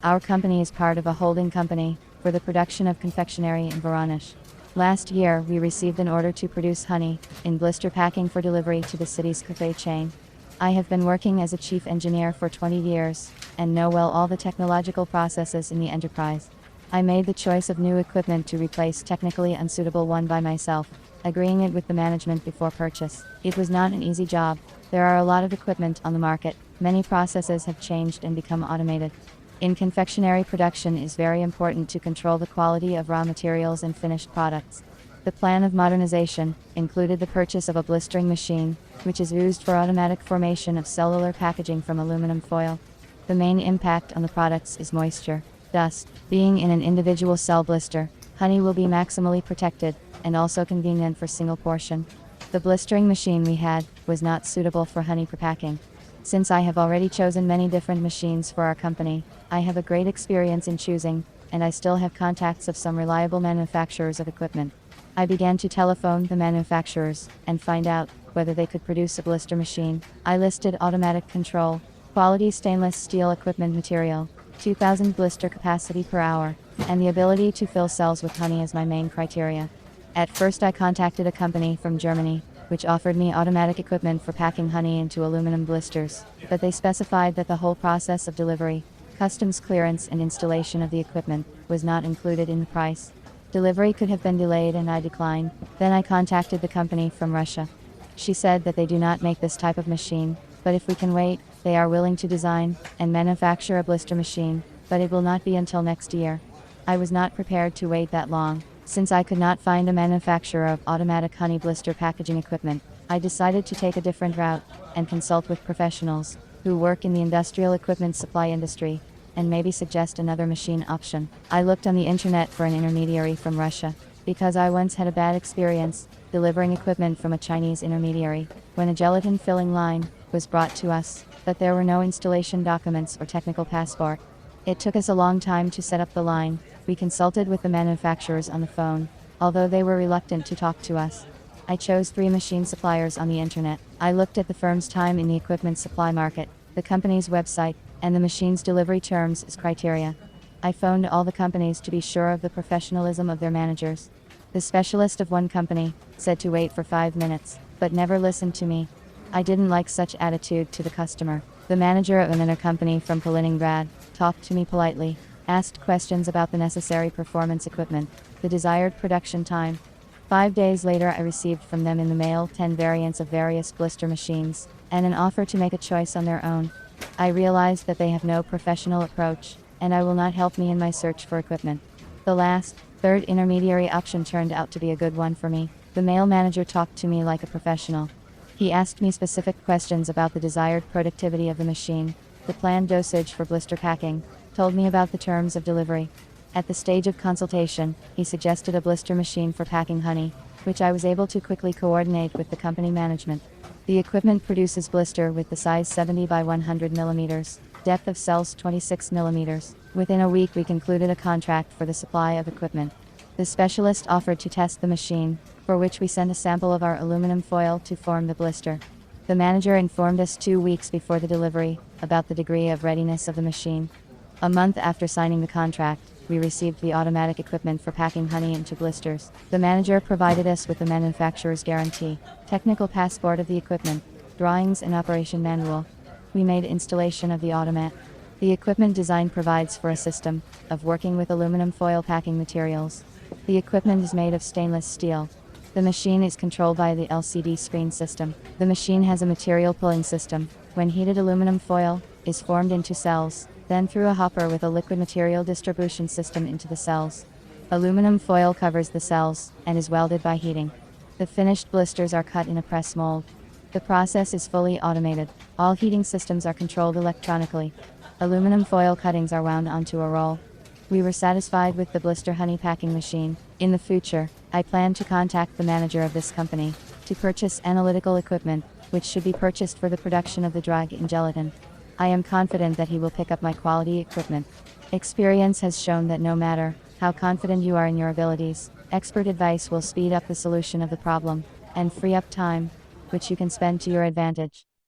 Our company is part of a holding company for the production of confectionery in Voronezh. Last year, we received an order to produce honey in blister packing for delivery to the city's cafe chain. I have been working as a chief engineer for 20 years and know well all the technological processes in the enterprise. I made the choice of new equipment to replace technically unsuitable one by myself, agreeing it with the management before purchase. It was not an easy job. There are a lot of equipment on the market. Many processes have changed and become automated. In confectionery, production is very important to control the quality of raw materials and finished products. The plan of modernization included the purchase of a blistering machine, which is used for automatic formation of cellular packaging from aluminum foil. The main impact on the products is moisture, dust. Being in an individual cell blister, honey will be maximally protected and also convenient for single portion. The blistering machine we had was not suitable for honey prepacking. Since I have already chosen many different machines for our company, I have a great experience in choosing, and I still have contacts of some reliable manufacturers of equipment. I began to telephone the manufacturers and find out whether they could produce a blister machine. I listed automatic control, quality stainless steel equipment material, 2000 blister capacity per hour, and the ability to fill cells with honey as my main criteria. At first I contacted a company from Germany, which offered me automatic equipment for packing honey into aluminum blisters, but they specified that the whole process of delivery, customs clearance and installation of the equipment was not included in the price. Delivery could have been delayed and I declined. Then I contacted the company from Russia. She said that they do not make this type of machine, but if we can wait, they are willing to design and manufacture a blister machine, but it will not be until next year. I was not prepared to wait that long. Since I could not find a manufacturer of automatic honey blister packaging equipment, I decided to take a different route and consult with professionals who work in the industrial equipment supply industry and maybe suggest another machine option. I looked on the internet for an intermediary from Russia because I once had a bad experience delivering equipment from a Chinese intermediary when a gelatin filling line was brought to us, but there were no installation documents or technical passport. It took us a long time to set up the line. We consulted with the manufacturers on the phone, although they were reluctant to talk to us. I chose 3 machine suppliers on the internet. I looked at the firm's time in the equipment supply market, the company's website, and the machine's delivery terms as criteria. I phoned all the companies to be sure of the professionalism of their managers. The specialist of one company said to wait for 5 minutes, but never listened to me. I didn't like such attitude to the customer. The manager of another company from Kaliningrad talked to me politely, asked questions about the necessary performance equipment, the desired production time. 5 days later I received from them in the mail 10 variants of various blister machines, and an offer to make a choice on their own. I realized that they have no professional approach, and I will not help me in my search for equipment. The last, third intermediary option turned out to be a good one for me. The mail manager talked to me like a professional. He asked me specific questions about the desired productivity of the machine, the planned dosage for blister packing, told me about the terms of delivery. At the stage of consultation, he suggested a blister machine for packing honey, which I was able to quickly coordinate with the company management. The equipment produces blister with the size 70 by 100 mm, depth of cells 26 mm. Within a week we concluded a contract for the supply of equipment. The specialist offered to test the machine, for which we sent a sample of our aluminum foil to form the blister. The manager informed us 2 weeks before the delivery about the degree of readiness of the machine. A month after signing the contract, we received the automatic equipment for packing honey into blisters. The manager provided us with the manufacturer's guarantee, technical passport of the equipment, drawings and operation manual. We made installation of the automat. The equipment design provides for a system of working with aluminum foil packing materials. The equipment is made of stainless steel. The machine is controlled by the LCD screen system. The machine has a material pulling system. When heated, aluminum foil is formed into cells, then through a hopper with a liquid material distribution system into the cells. Aluminum foil covers the cells and is welded by heating. The finished blisters are cut in a press mold. The process is fully automated. All heating systems are controlled electronically. Aluminum foil cuttings are wound onto a roll. We were satisfied with the blister honey packing machine. In the future, I plan to contact the manager of this company to purchase analytical equipment, which should be purchased for the production of the drug in gelatin. I am confident that he will pick up my quality equipment. Experience has shown that no matter how confident you are in your abilities, expert advice will speed up the solution of the problem and free up time, which you can spend to your advantage.